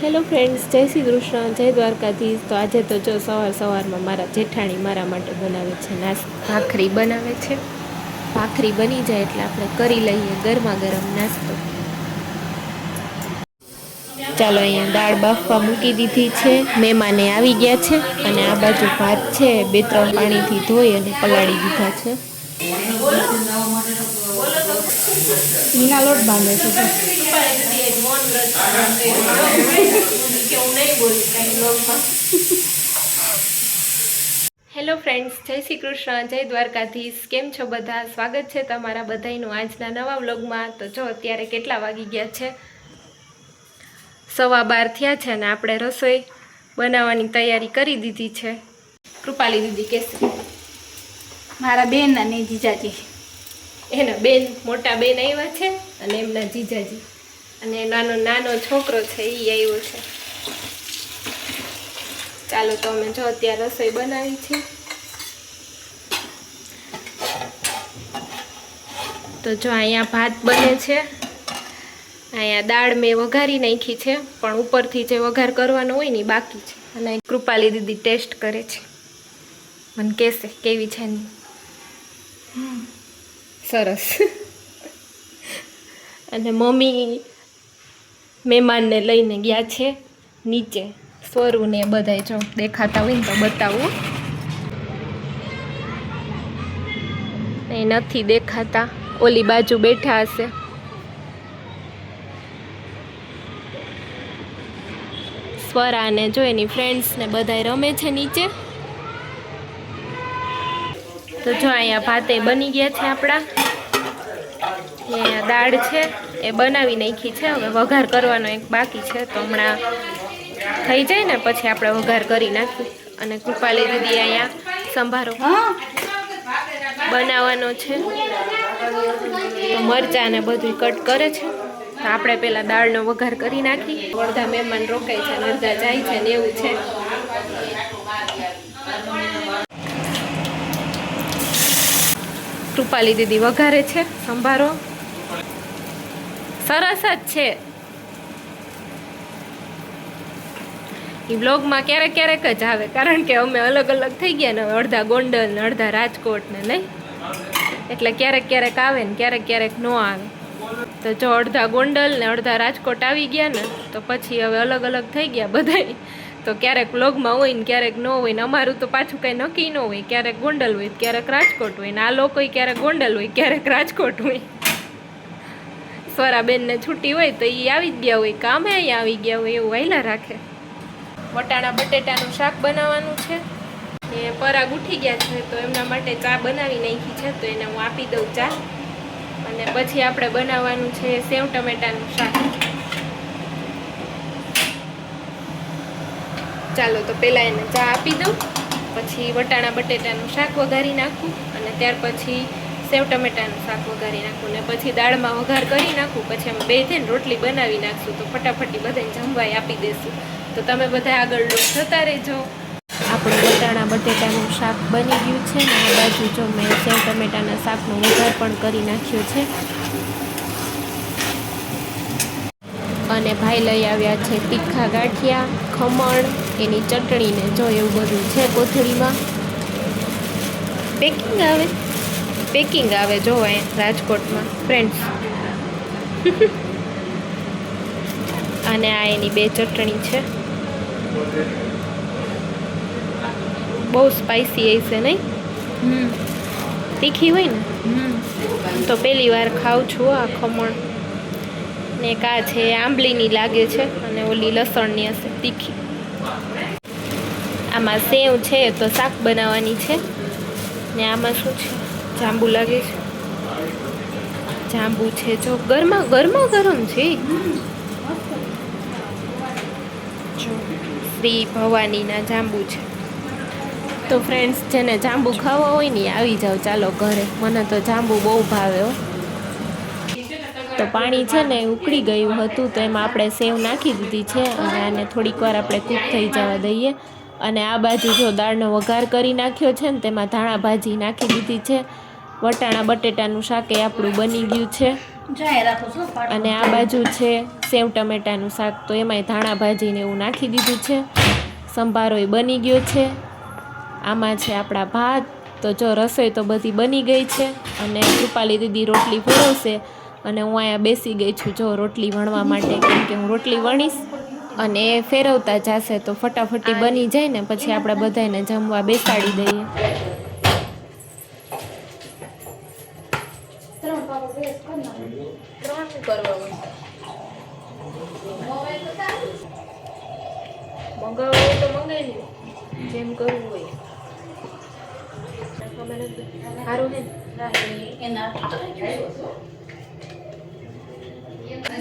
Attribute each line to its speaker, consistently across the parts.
Speaker 1: Hello friends, જય શ્રી કૃષ્ણ, જય દ્વારકાધીશ. તો આજે તો જો સવારમાં મારા જેઠાણી મારા માટે બનાવે છે ભાખરી બનાવે છે. ભાખરી બની જાય એટલે આપણે કરી લઈએ ગરમા ગરમ નાસ્તો. ચાલો, અહીંયા દાળ બાફવા મૂકી દીધી છે. મહેમાને આવી ગયા છે અને આ બાજુ ભાત છે 2-3 પાણીથી ધોઈ અને પલાળી દીધા છે.
Speaker 2: મીના લોટ બાંધે છે.
Speaker 1: હેલો ફ્રેન્ડ્સ, જય શ્રી કૃષ્ણ, જય દ્વારકાધીશ. કેમ છો બધા? સ્વાગત છે તમારા બધાનું આજના નવા વ્લોગમાં. તો જો અત્યારે કેટલા વાગી ગયા છે? 12:15 થયા છે અને આપણે રસોઈ બનાવવાની તૈયારી કરી દીધી છે. કૃપાલી દીદી કેસે
Speaker 2: મારા બેન અને જીજાજી,
Speaker 1: એના બેન, મોટા બેન આવ્યા છે અને એમના જીજાજી અને નાનો છોકરો છે એ આવ્યો છે. ચાલો, તો અમે જો અત્યારે રસોઈ બનાવી છે. તો જો અહીંયા ભાત બને છે, અહીંયા દાળ મેં વઘારી નાખી છે, પણ ઉપરથી જે વઘાર કરવાનો હોય ને બાકી છે. અને કૃપાલી દીદી ટેસ્ટ કરે છે, મને કહેશે કેવી છે ને. સરસ. અને મમ્મી મહેમાનને લઈને ગયા છે નીચે. સ્વરું ને બધાય જો દેખાતા હોય ને તો બતાવું. એ નથી દેખાતા, ઓલી બાજુ બેઠા હશે. સ્વરા ને જો એની ફ્રેન્ડ્સ ને બધાય રમે છે નીચે. તો જો અહીંયા ભાતે બની ગયા છે આપણા. અહીંયા દાળ છે એ બનાવી નાખી છે, હવે વઘાર કરવાનો એક બાકી છે. તો હમણાં થઈ જાય ને પછી આપણે વઘાર કરી નાખી. અને કૃપાલી દીદી અહીંયા સંભારો બનાવવાનો છે, તો મરચાં ને બધું કટ કરે છે. તો આપણે પહેલાં દાળનો વઘાર કરી નાખી. અડધા મહેમાન રોકાય છે અને અડધા જાય છે ને એવું છે. કૃપાલી દીદી વઘારે છે સંભારો. સરસ જ છે. એ બ્લોગમાં ક્યારેક ક્યારેક જ આવે, કારણ કે અમે અલગ અલગ થઈ ગયા ને, અડધા ગોંડલ ને અડધા રાજકોટ ને, નહીં એટલે ક્યારેક ક્યારેક આવે ને ક્યારેક ક્યારેક ન આવે. તો જો અડધા ગોંડલ ને અડધા રાજકોટ આવી ગયા ને, તો પછી હવે અલગ અલગ થઈ ગયા બધાય. તો ક્યારેક વ્લોગમાં હોય ને ક્યારેક ન હોય ને. અમારું તો પાછું કંઈ નક્કી ન હોય, ક્યારેક ગોંડલ હોય ક્યારેક રાજકોટ હોય ને આ લોકો ક્યારેક ગોંડલ હોય ક્યારેક રાજકોટ હોય. સ્વરાબેનને છૂટી હોય તો એ આવી જ ગયા હોય, કામે અહીંયા આવી ગયા હોય, એવું હાલ્યા રાખે. વટાણા બટેટાનું શાક બનાવવાનું છે. એ પરાગ ઉઠી ગયા છે તો એમના માટે ચા બનાવી નાખી છે, તો એને હું આપી દઉં ચા. અને પછી આપણે બનાવવાનું છે સેવ ટમેટાનું શાક. ચાલો, તો પહેલાં એને ચા આપી દઉં, પછી વટાણા બટેટાનું શાક વઘારી નાખું અને ત્યાર પછી સેવ ટમેટાનું શાક વઘારી નાખું ને પછી દાળમાં વઘાર કરી નાખું. પછી અમે બે થઈને રોટલી બનાવી નાખશું, તો ફટાફટી બધાને જમવાય આપી દઈશું. તો તમે બધા આગળ જોતા રહેજો. આપણું વટાણા બટેટાનું શાક બની ગયું છે ને આ બાજુ જો મેં સેવ ટમેટાના શાકનો વઘાર પણ કરી નાખ્યો છે. અને ભાઈ લઈ આવ્યા છે તીખા ગાંઠિયા, ખમણ, એની ચટણી ને જો એવું બધું છે કોથળીમાં. પેકિંગ આવે જો રાજકોટમાં ફ્રેન્ડ્સ. અને આ એની 2 ચટણી છે. બહુ સ્પાઇસી હશે નહીં? તીખી હોય ને તો પહેલી વાર ખાઉં છું આ ખમણ. ને કા છે આંબલીની લાગે છે અને ઓલી લસણની હશે તીખી. આમાં સેવ છે તો શાક બનાવવાની છે. ને આમાં શું છે? જાંબુ લાગે છે. જાંબુ છે જો ગરમા ગરમ છે. જો શ્રી ભવાનીના જાંબુ છે. તો ફ્રેન્ડ્સ, જેને જાંબુ ખાવા હોય ને આવી જાઓ ચાલો ઘરે. મને તો જાંબુ બહુ ભાવે હો. તો પાણી છે ને ઉકળી ગયું હતું તો એમાં આપણે સેવ નાખી દીધી છે અને આને થોડીક વાર આપણે કૂક થઈ જવા દઈએ. અને આ બાજુ જો દાળનો વઘાર કરી નાખ્યો છે ને તેમાં ધાણા ભાજી નાખી દીધી છે. વટાણા બટેટાનું શાક એ આપણું બની ગયું છે.
Speaker 2: જાય રાખો છો પાડો.
Speaker 1: અને આ બાજુ છે સેવ ટમેટાનું શાક, તો એમાંય ધાણા ભાજીને એવું નાખી દીધું છે. સંભારોય બની ગયો છે. આમાં છે આપણા ભાત. તો જો રસોઈ તો બધી બની ગઈ છે અને કૃપાલી દીદી રોટલી ફેરવશે અને હું અહીંયા બેસી ગઈ છું જો રોટલી વણવા માટે, કેમ કે હું રોટલી વણીશ અને એ ફેરવતા જશે તો ફટાફટી બની જાય ને પછી આપણે બધાને જમવા બેસાડી દઈએ. મંગાવવું હોય તો મંગાવી લો, જેમ કરવું હોય. સારું હે
Speaker 2: એના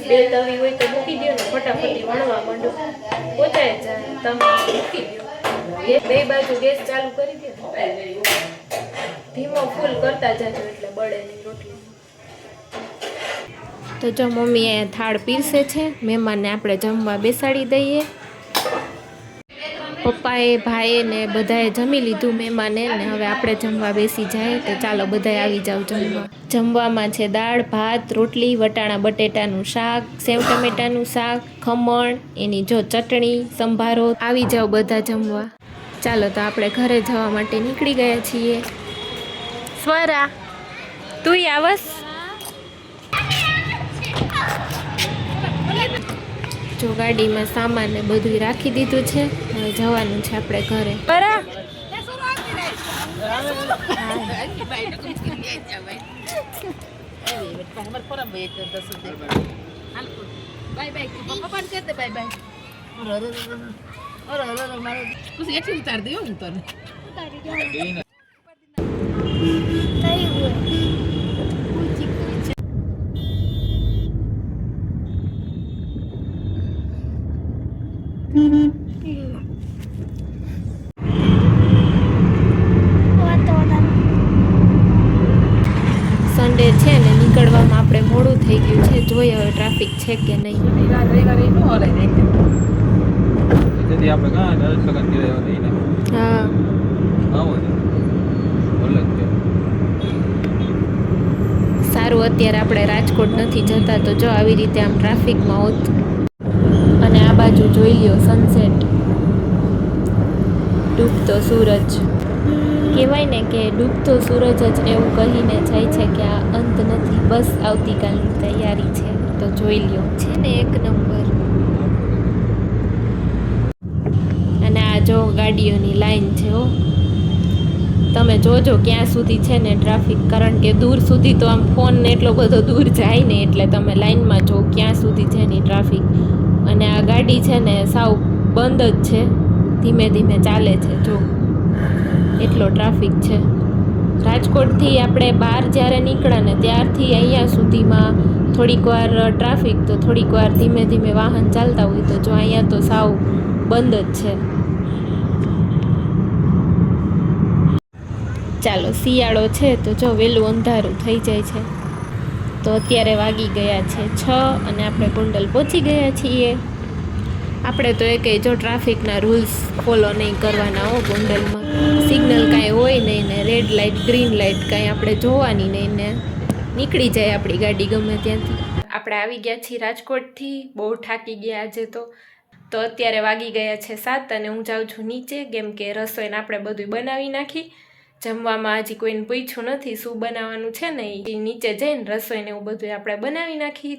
Speaker 1: બે તવી હોય તો મૂકી દો ને, ફટાફટી વણવા માંડો, પોચાય જાય. તમે મૂકી દો, બે બાજુ ગેસ ચાલુ કરી દો, ધીમો ફૂલ કરતા જાજો એટલે બળે નહીં રોટલી. તો જો મમ્મી અહીંયા થાળ પીરસે છે, મહેમાનને આપણે જમવા બેસાડી દઈએ. પપ્પાએ ભાઈએ ને બધાએ જમી લીધું મહેમાને, ને હવે આપણે જમવા બેસી જાય. તો ચાલો બધાએ આવી જાવ જમવા. જમવામાં છે દાળ ભાત રોટલી, વટાણા બટેટાનું શાક, સેવ ટમેટાનું શાક, ખમણ, એની જો ચટણી, સંભારો. આવી જાવ બધા જમવા. ચાલો તો આપણે ઘરે જવા માટે નીકળી ગયા છીએ. સ્વરા તુંય આવસ? જો ગાડીમાં સામાન ને બધું રાખી દીધું છે, હવે જવાનું છે આપણે ઘરે. બરા સન્ડે છે ને નીકળવામાં આપણે મોડું થઈ ગયું છે. જોઈએ હવે ટ્રાફિક છે કે નહીં. હા સારું, અત્યારે આપણે રાજકોટ નથી જતા તો જો આવી રીતે આમ ટ્રાફિકમાં હોત. અને આ બાજુ જોઈ લ્યો સનસેટ, ડૂબતો સૂરજ. કહેવાય ને કે ડૂબતો સૂરજ જ એવું કહીને જાય છે કે આ અંત નથી, બસ આવતીકાલની તૈયારી છે. તો જોઈ લ્યો, છે ને એક નંબર. અને આ જો ગાડીઓની લાઈન છે હો, તમે જોજો ક્યાં સુધી છે ને ટ્રાફિક, કારણ કે દૂર સુધી તો આમ ફોન ને એટલો બધો દૂર જાય ને એટલે તમે લાઈનમાં જો ક્યાં સુધી છે ને ટ્રાફિક. અને આ ગાડી છે ને સાવ બંધ જ છે, ધીમે ધીમે ચાલે છે જો, એટલો ટ્રાફિક છે. રાજકોટથી આપણે બહાર જ્યારે નીકળ્યા ને ત્યારથી અહીંયા સુધીમાં થોડીક વાર ટ્રાફિક, તો થોડીક વાર ધીમે ધીમે વાહન ચાલતા હોય. તો જો અહીંયા તો સાવ બંધ જ છે. ચાલો શિયાળો છે તો જો વહેલું અંધારું થઈ જાય છે. તો અત્યારે વાગી ગયા છે 6 અને આપણે ગોંડલ પહોંચી ગયા છીએ. આપણે તો એ જો ટ્રાફિકના રૂલ્સ ફોલો નહીં કરવાના હો ગોંડલમાં. સિગ્નલ કાંઈ હોય નહીં ને રેડ લાઇટ ગ્રીન લાઇટ કાંઈ આપણે જોવાની નહીં ને નીકળી જાય આપણી ગાડી ગમે ત્યાંથી. આપણે આવી ગયા છીએ રાજકોટથી, બહુ થાકી ગયા આજે તો અત્યારે વાગી ગયા છે 7 અને હું જાઉં છું નીચે, કેમ કે રસોઈને આપણે બધું બનાવી નાખી. જમવામાં હજી કોઈને પૂછ્યું નથી શું બનાવવાનું છે ને, એ નીચે જઈને રસોઈને એવું બધું આપણે બનાવી નાખી.